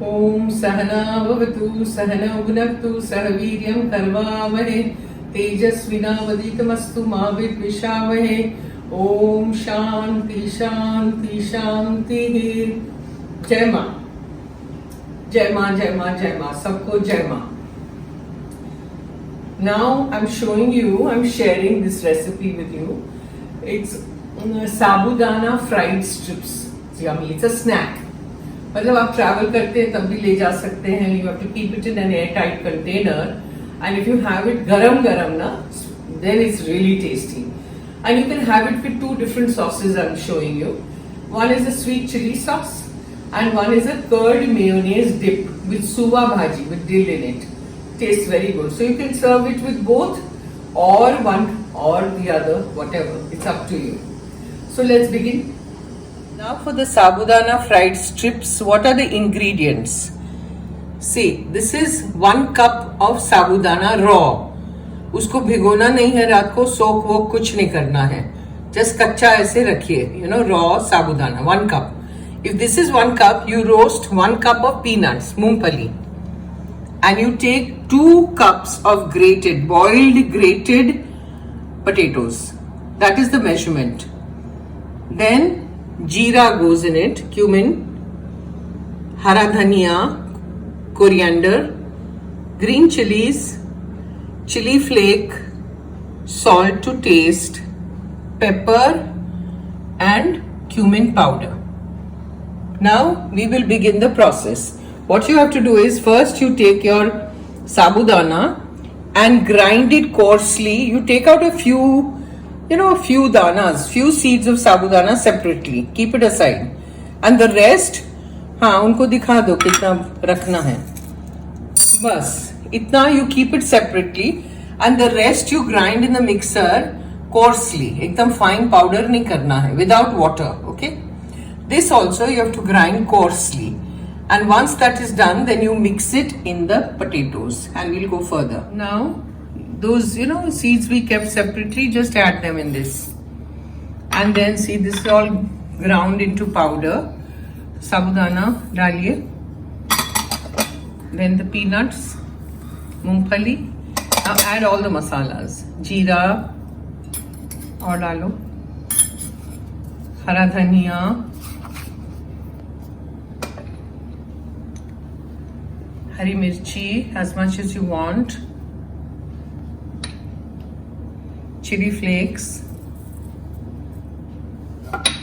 Om Sahana Bhavatu Sahana Bhunaktu Sahaviryam Karvavahe Tejasvinavaditamastu Ma Vidvishavahe Om Shanti Shanti Shanti. Jai Ma. Jai Ma, Jai Ma, Jai Ma. Sabko Jai Ma. Now I'm sharing this recipe with you. It's Sabudana fried strips. It's yummy. It's a snack. मतलब आप travel करते हैं तब भी ले जा सकते हैं. You have to keep it in an airtight container, and if you have it garam na, then it's really tasty. And you can have it with two different sauces I'm showing you. One is a sweet chili sauce, and one is a curd mayonnaise dip with suva bhaji with dill in it. Tastes very good. So you can serve it with both, or one or the other, whatever. It's up to you. So let's begin. Now for the Sabudana fried strips, what are the ingredients? See, this is 1 cup of Sabudana raw. उसको भिगोना नहीं है रात को, सोक वो कुछ नहीं करना है. Just कच्चा ऐसे रखिए, raw Sabudana, 1 cup. If this is 1 cup, you roast 1 cup of peanuts, मूंगफली. And you take 2 cups of boiled grated potatoes. That is the measurement. Then jeera goes in it, cumin, hara dhania, coriander, green chillies, chili flake, salt to taste, pepper and cumin powder. Now we will begin the process. What you have to do is, first you take your sabudana and grind it coarsely. You take out a few danas, few seeds of sabudana separately. Keep it aside. And the rest, उनको दिखा दो कितना रखना है. बस इतना you keep it separately, and the rest you grind in the mixer coarsely. एकदम fine powder नहीं करना है, without water. Okay. This also you have to grind coarsely. And once that is done, then you mix it in the potatoes, and we'll go further. Now those seeds we kept separately, just add them in this, and then see, this is all ground into powder. Sabudana डालिए, then the peanuts, मूंगफली. Now add all the masalas. Jeera और डालो, हरा धनिया, हरी मिर्ची as much as you want, chili flakes,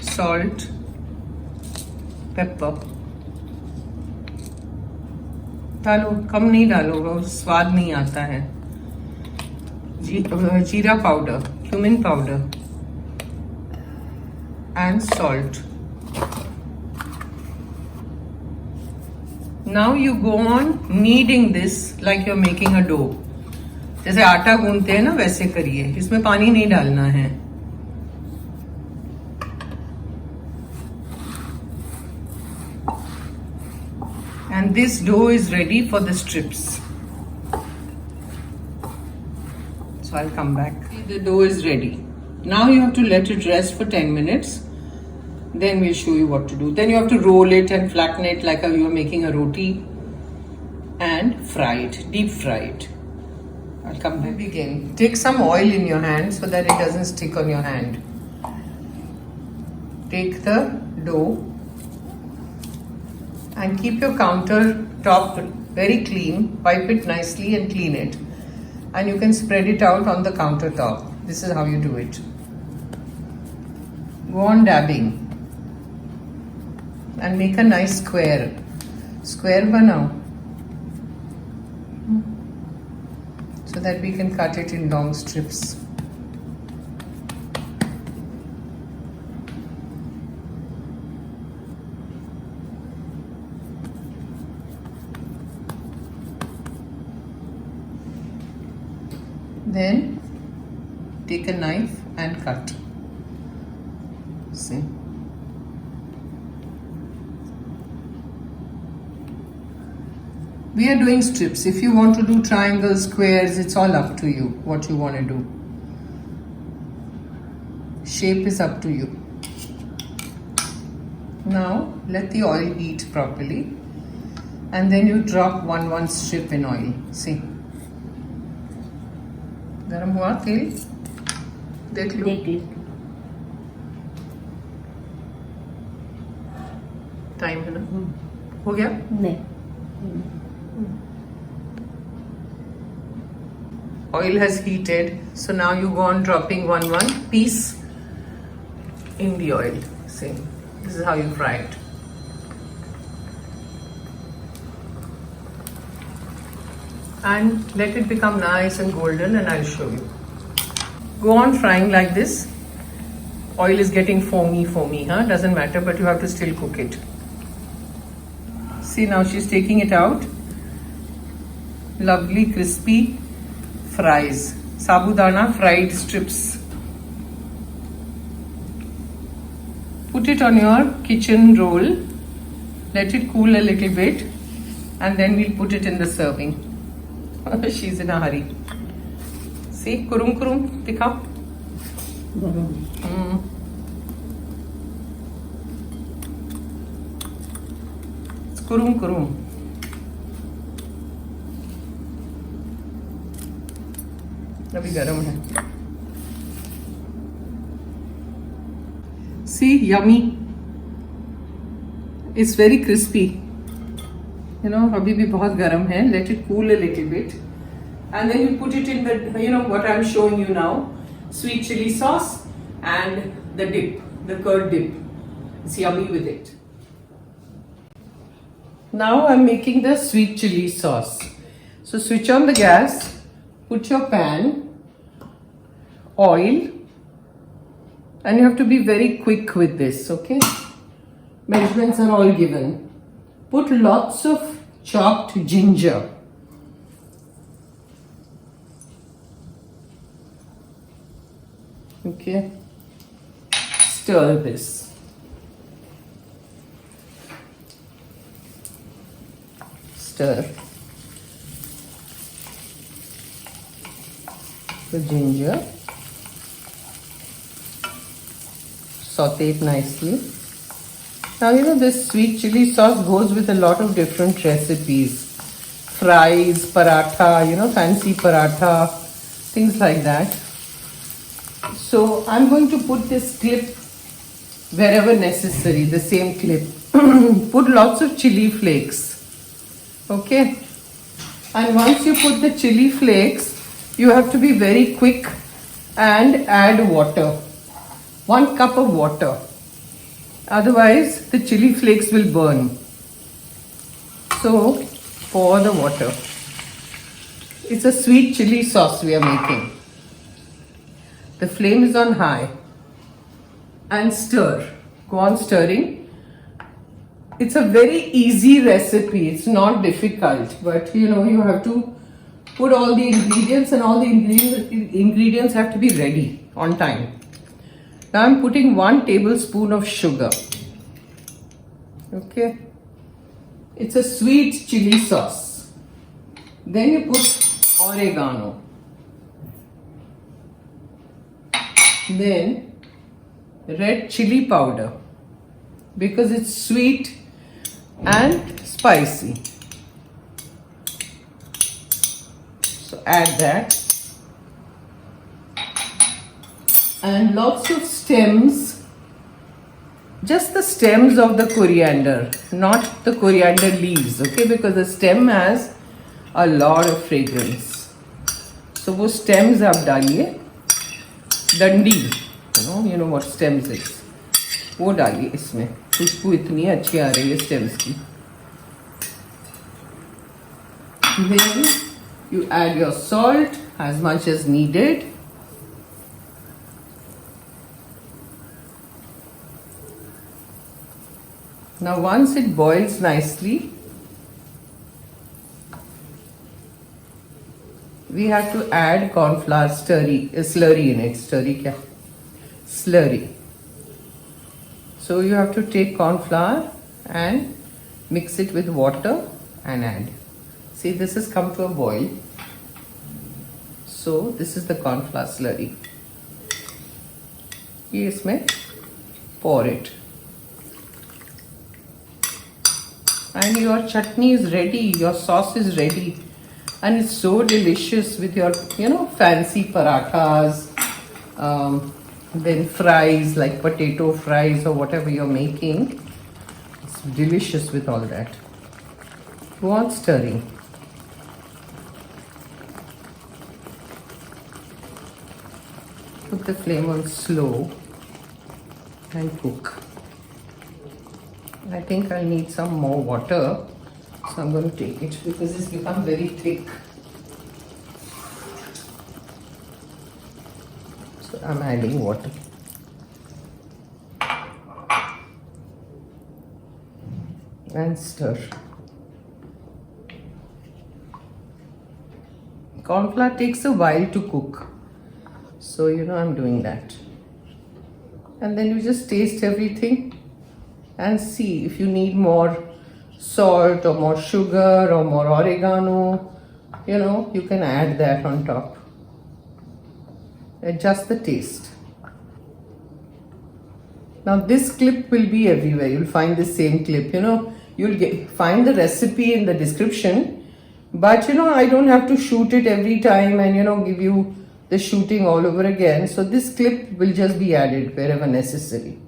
salt, pepper. डालो, कम नहीं डालो, वो स्वाद नहीं आता है. जीरा powder, cumin powder and salt. Now you go on kneading this like you're making a dough. जैसे आटा गूंथते हैं ना, वैसे करिए. इसमें पानी नहीं डालना है. And this dough is ready for the strips. So I'll come back. See, the dough is ready. Now you have to let it rest for 10 minutes. Then we'll show you what to do. Then you have to roll it and flatten it like you are making a roti, and fry it, deep fry it. I'll come back. Begin. Take some oil in your hand so that it doesn't stick on your hand. Take the dough and keep your countertop very clean. Wipe it nicely and clean it. And you can spread it out on the countertop. This is how you do it. Go on dabbing and make a nice square. Square banao, so that we can cut it in long strips. Then take a knife and cut. See? We are doing strips. If you want to do triangles, squares, it's all up to you what you want to do. Shape is up to you. Now let the oil heat properly and then you drop one strip in oil. See, गरम हुआ तेल, देख लो. Time है ना, हो गया? नहीं. Oil has heated, so now you go on dropping one piece in the oil. See, this is how you fry it. And let it become nice and golden, and I'll show you. Go on frying like this. Oil is getting foamy, huh? Doesn't matter, but you have to still cook it. See, now she's taking it out. Lovely crispy fries, sabudana fried strips. Put it on your kitchen roll, let it cool a little bit, and then we'll put it in the serving. She's in a hurry. See, kurum kurum, dikha. It's kurum kurum. अभी गरम है. See, yummy. It's very crispy. You know, अभी भी बहुत गरम है. Let it cool a little bit, and then you put it in the, you know what I'm showing you now, sweet chili sauce and the dip, the curd dip. It's yummy with it. Now I'm making the sweet chili sauce. So switch on the gas. Put your pan, oil, and you have to be very quick with this, okay? Measurements are all given. Put lots of chopped ginger. Okay. Stir this. Stir the ginger. Saute it nicely. Now you know this sweet chili sauce goes with a lot of different recipes. Fries, paratha, you know, fancy paratha, things like that. So I'm going to put this clip wherever necessary, the same clip. Put lots of chili flakes. Okay? And once you put the chili flakes, you have to be very quick and add water. 1 cup of water. Otherwise, the chili flakes will burn. So, pour the water. It's a sweet chili sauce we are making. The flame is on high. And stir. Go on stirring. It's a very easy recipe. It's not difficult. But you know, you have to put all the ingredients, and all the ingredients have to be ready on time. Now I'm putting 1 tablespoon of sugar. Okay. It's a sweet chili sauce. Then you put oregano. Then red chili powder, because it's sweet and spicy. So add that. And lots of stems, just the stems of the coriander, not the coriander leaves, okay, because the stem has a lot of fragrance. So वो stems आप डालिए, डंडी, you know what stems is, वो डालिए इसमें. खुशबू इतनी अच्छी आ रही है stems की. Then you add your salt as much as needed. Now once it boils nicely, we have to add corn flour slurry in it. Slurry. So you have to take corn flour and mix it with water and add. See, this has come to a boil. So this is the corn flour slurry. ये इसमें pour it. And your chutney is ready, your sauce is ready. And it's so delicious with your, fancy parathas, then fries like potato fries or whatever you're making. It's delicious with all that. Go on stirring. Put the flame on slow and cook. I think I'll need some more water, so I'm going to take it because it's become very thick. So I'm adding water. And stir. Corn flour takes a while to cook, so I'm doing that. And then you just taste everything and see if you need more salt or more sugar or more oregano. You can add that on top. Adjust the taste. Now this clip will be everywhere. You'll find the same clip. You'll find the recipe in the description, but I don't have to shoot it every time and give you the shooting all over again. So this clip will just be added wherever necessary.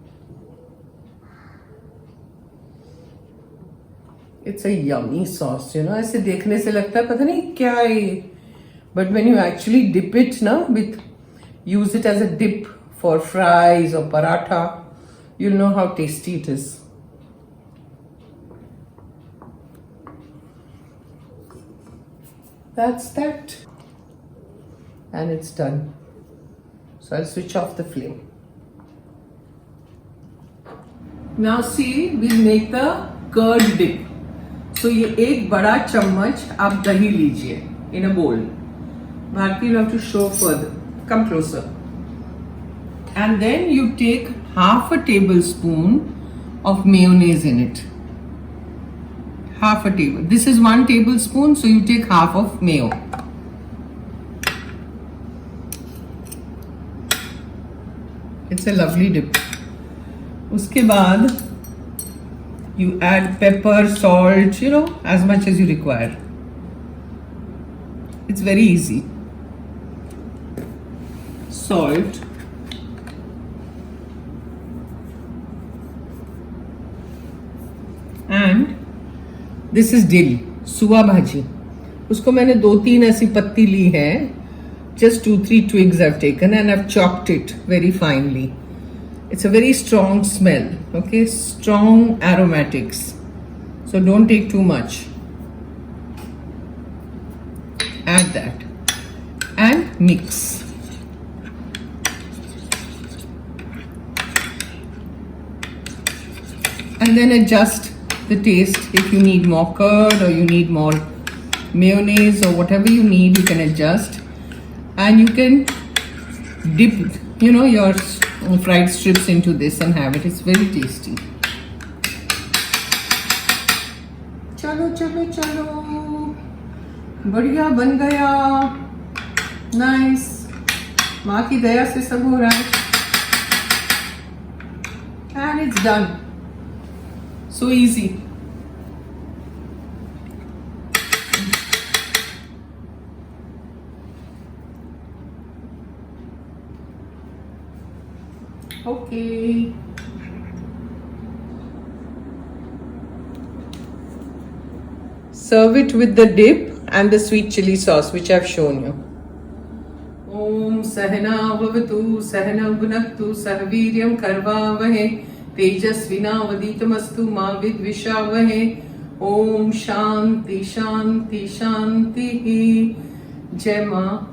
It's a yummy sauce, ऐसे देखने से लगता है पता नहीं क्या है, but when you actually dip it use it as a dip for fries or paratha, you'll know how tasty it is. That's that. And it's done. So I'll switch off the flame. Now see, we'll make the curd dip. So ये एक बड़ा चम्मच आप दही लीजिए in a bowl. Bharti, you have to show further. Come closer. And then you take half a tablespoon of mayonnaise in it. Half a table. This is 1 tablespoon, so you take half of mayo. It's a lovely dip. उसके बाद you add pepper, salt, as much as you require. It's very easy. Salt. And this is dill, suwa bhaji. उसको मैंने 2-3 ऐसी पत्ती ली है. Just 2-3 twigs I've taken and I've chopped it very finely. It's a very strong smell, okay? Strong aromatics. So don't take too much. Add that and mix. And then adjust the taste. If you need more curd or you need more mayonnaise or whatever you need, you can adjust. And you can dip, your fried strips into this and have it. It's very tasty. चलो चलो चलो, बढ़िया बन गया. Nice. माँ की दया से सब हो रहा है. And it's done. So easy. Okay. Serve it with the dip and the sweet chili sauce, which I've shown you. Om Sahana Bhavatu Sahana Bhunaktu Sahaviryam Karvavahe Tejasvinavaditamastu Ma Vidvishavahe. Om Shanti Shanti Shanti. जय माँ.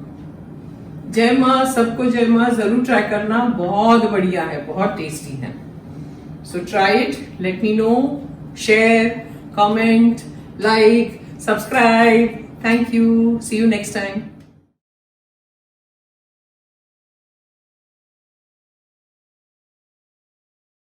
जय माँ, सबको जय माँ. जरूर try करना, बहुत बढ़िया है, बहुत टेस्टी है. So try it, let me know, share, comment, like, subscribe. Thank you. See you next time.